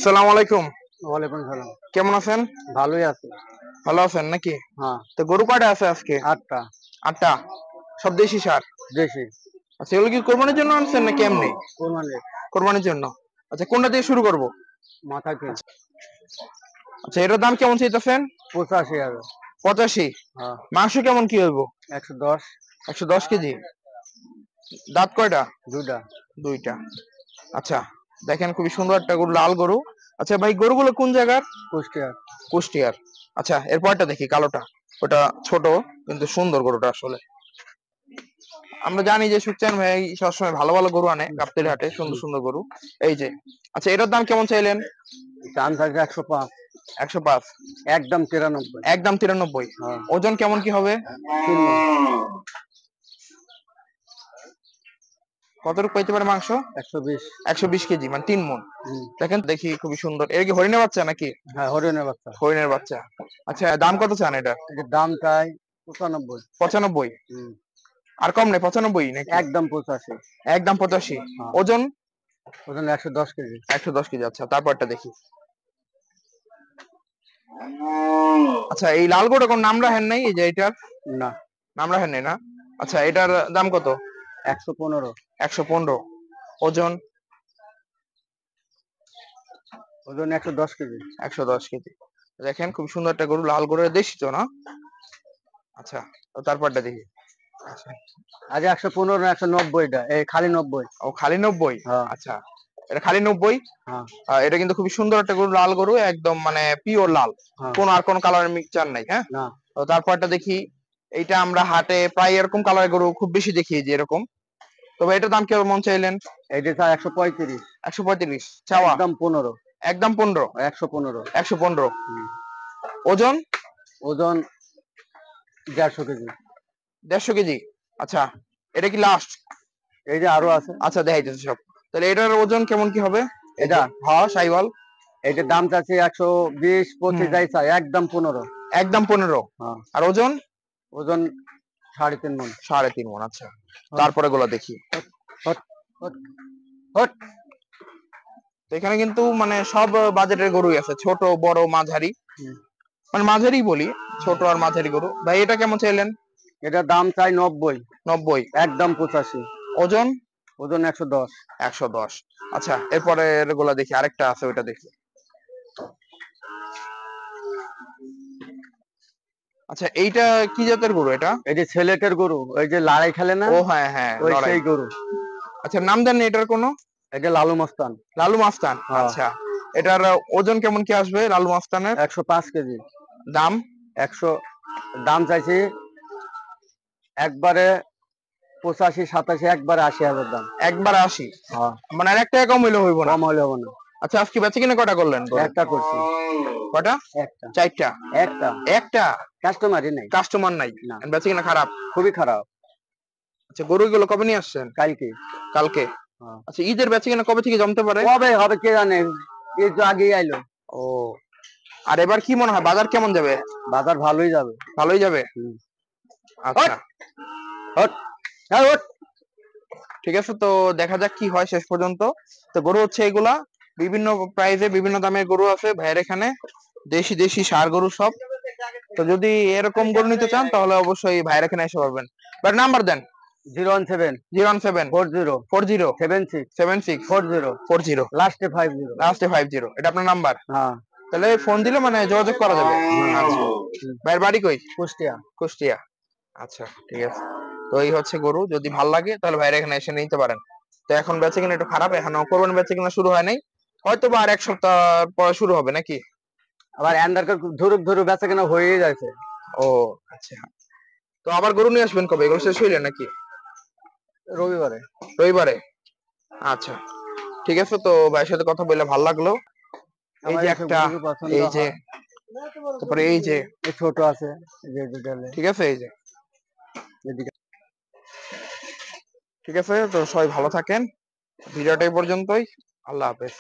আসসালামু আলাইকুম। ওয়ালাইকুম সালাম। কেমন আছেন? ভালোই আছি। ভালো আছেন নাকি? হ্যাঁ, তো গরু কয়টা আছে আজকে? ৮ টা 8টা। সব দেশি সার। দেশি আচ্ছা, এগুলো কি কোরবানির জন্য আনছেন নাকি এমনি? কোরবানির কোরবানির জন্য। আচ্ছা, কোনটা দিয়ে শুরু করব? মাথা পিস আচ্ছা, আচ্ছা, এটার দাম কেমন চাইতেছেন? ৮৫,০০০। 85। হ্যাঁ, মাংস কেমন কি হইব? ১১০ 110 কেজি। দাঁত কয়টা? ২ টা। দুইটা। আচ্ছা, দেখেন খুবই সুন্দর একটা গরু, লাল গরু। আচ্ছা ভাই, গরুগুলো কোন জায়গার? কুষ্টিয়া। কুষ্টিয়ার। আচ্ছা, এরপরটা দেখি কালোটা। ওটা ছোট কিন্তু সুন্দর গরুটা আসলে। আমরা জানি যে সুখচান ভাই সবসময় ভালো ভালো গরু আনে গাবতলী হাটে, সুন্দর সুন্দর গরু। এই যে, আচ্ছা, এটার দাম কেমন চাইলেন? দাম থাকবে ১০৫, 105। একদম ৯৩। একদম 93। হ্যাঁ, ওজন কেমন কি হবে? ৩ মণ, কতটুকু পাইতে পারে মাংস? ১২০। 120 কেজি, মানে 3 মণ। হুম, দেখেন, দেখি খুবই সুন্দর। এর কি হরিণের বাচ্চা নাকি? হ্যাঁ, হরিণের বাচ্চা। হরিণের বাচ্চা। আচ্ছা, দাম কত চান এটা? এটার দাম চাই ৯৫। 95। হুম, আর কম নেই, 95 নাকি? একদম ৮৫। একদম 85। হ্যাঁ, ওজন? ওজন ১১০ কেজি। 110 কেজি। আচ্ছা, তারপরটা দেখি। আচ্ছা, এই লাল গরুটা কোন নাম রাখেন নাই? এই যে এটার না, নাম রাখেন নাই না? আচ্ছা, এটার দাম কত? ১১৫। 115। ওজন? ওজন ১১০ কেজি। 110 কেজি। দেখেন খুব সুন্দর একটা গরু, লাল গরুর, দেশি তো না? আচ্ছা, তো তারপরটা দেখি। আচ্ছা, আজ ১১৫ না ১৯০ টা, এই খালি ৯০। ও খালি 90। হ্যাঁ, আচ্ছা, এটা খালি 90। হ্যাঁ, এটা কিন্তু খুবই সুন্দর একটা গরু, লাল গরু, একদম মানে পিওর লাল। হ্যাঁ, কোন আর কোন কালারের মিক্সচার নাই, হ্যাঁ? না, তো তারপরটা দেখি। এইটা আমরা হাটে প্রায় এরকম কালারের গরু খুব বেশি দেখি, যে এরকম। তবে এটার দাম কেমন চাইলেন? এইটা চাই ১৩৫। 135 চাওয়া। একদম ১৫। একদম 15। ১১৫। 115। হুম, ওজন? ওজন ১৫০ কেজি। 150 কেজি। আচ্ছা, এটা কি লাস্ট? এই যে আরো আছে। আচ্ছা, দেখাইতেছে সব। তাহলে এটার ওজন কেমন কি হবে? এই যে, এটা হ্যাঁ, সাইওয়াল। এইটার দাম চাচ্ছি ১২০, ২৫ হুম, যাই চাই, একদম ১৫। একদম 15। হ্যাঁ, আর ওজন? ওজন ৩.৫ মণ। 3.5 মণ। আচ্ছা, হট, তারপরে গুলো দেখি। Hot, hot, hot. তো এখানে কিন্তু মানে সব বাজেটের গরুই আছে, ছোট বড় মাঝারি। হুম, মানে মাঝারি বলি, ছোট আর মাঝারি গরু। ভাই, এটা কেমন চাইলেন? এটার দাম চাই ৯০, 90। একদম ৮৫। ওজন? ওজন ১১০। 110। আচ্ছা, এরপরে এগুলা দেখি, আরেকটা আছে, ওইটা দেখি। আচ্ছা, এইটা কি জাতের গরু এটা? এই যে ছেলেটের গরু, ওই যে লড়াই খেলে না, ও হ্যাঁ হ্যাঁ, ওই লড়াই। সেই গরু। আচ্ছা, নাম দেন এটার কোনো? এটা লালু মস্তান। লালু মাস্তান। হ্যাঁ, আচ্ছা, এটার ওজন কেমন কি আসবে লালু মাস্তানের? ১০৫ কেজি। দাম? ১০০ দাম চাইছি একবারে ৮৫, ৮৭, একবারে ৮০,০০০ দাম। একবার 80। হ্যাঁ, মানে আর 1 টাকা কম হইলে হইব না? কম হলে হবে না। আচ্ছা, আজকে বেচে কিনে কটা করলেন গরু? একটা করছি। কটা? একটা। 4টা। একটা। একটা? কাস্টমারই নাই। কাস্টমার নাই? না, বেচে কিনা খারাপ? খুবই খারাপ। আচ্ছা, গরুগুলো কবে নিয়ে আসছেন? কালকে। কালকে। হ্যাঁ। আচ্ছা, ঈদের বেচে কিনা কবে থেকে জমতে পারে? কবে হবে কে জানে? এই তো আগেই আইলো। ও, আর এবার কি মনে হয় বাজার কেমন যাবে? বাজার ভালোই যাবে। ভালোই যাবে। হুম। হট, আচ্ছা, হট, হ্যাঁ, হট। ঠিক আছে, তো দেখা যাক কি হয় শেষ পর্যন্ত। তো গরু হচ্ছে এগুলা, বিভিন্ন প্রাইজে বিভিন্ন দামের গরু আছে ভাইয়ের এখানে, দেশি দেশি ষাঁড় গরু সব। তো যদি এরকম গরু নিতে চান তাহলে অবশ্যই ভাইয়ের এখানে এসে পারবেন। বাট নাম্বার দেন। 017 017 40 40 76 76 40 40 লাস্টে 50। লাস্টে 50। এটা আপনার নাম্বার? হ্যাঁ, তাহলে ফোন দিলে মানে যোগাযোগ করা যাবে। আচ্ছা, হুম, ভাইয়ের বাড়ি কই? কুষ্টিয়া। কুষ্টিয়া। আচ্ছা, ঠিক আছে। তো এই হচ্ছে গরু, যদি ভাল লাগে তাহলে ভাইয়ের এখানে এসে নিতে পারেন। তো এখন বেচে কিনা একটু খারাপ, এখনো কোরবানি বেচে কিনা শুরু হয় নাই। হয়তো বা আর 1 সপ্তাহ পরে শুরু হবে নাকি? আবার এন্ডারকে ধরুক ধরুক বেচা কেনা হয়েই যাচ্ছে। ও, আচ্ছা। তো আবার গরু নিয়ে আসবেন কবে? এগুলো শেষ হইলে নাকি? রবিবারে। রবিবারে। আচ্ছা, ঠিক আছে, তো ভাইয়ের সাথে কথা বলে ভালো লাগলো। এই আমার যে এইসব একটা, গরু পছন্দ এই যে, হয়। তারপরে এই যে, এই ছোট আছে, এই যে দুটো ঠিক আছে, এই যে, এদিকে। ঠিক আছে। তো সবাই ভালো থাকেন। ভিডিওটা এই পর্যন্তই। আল্লাহ হাফেজ।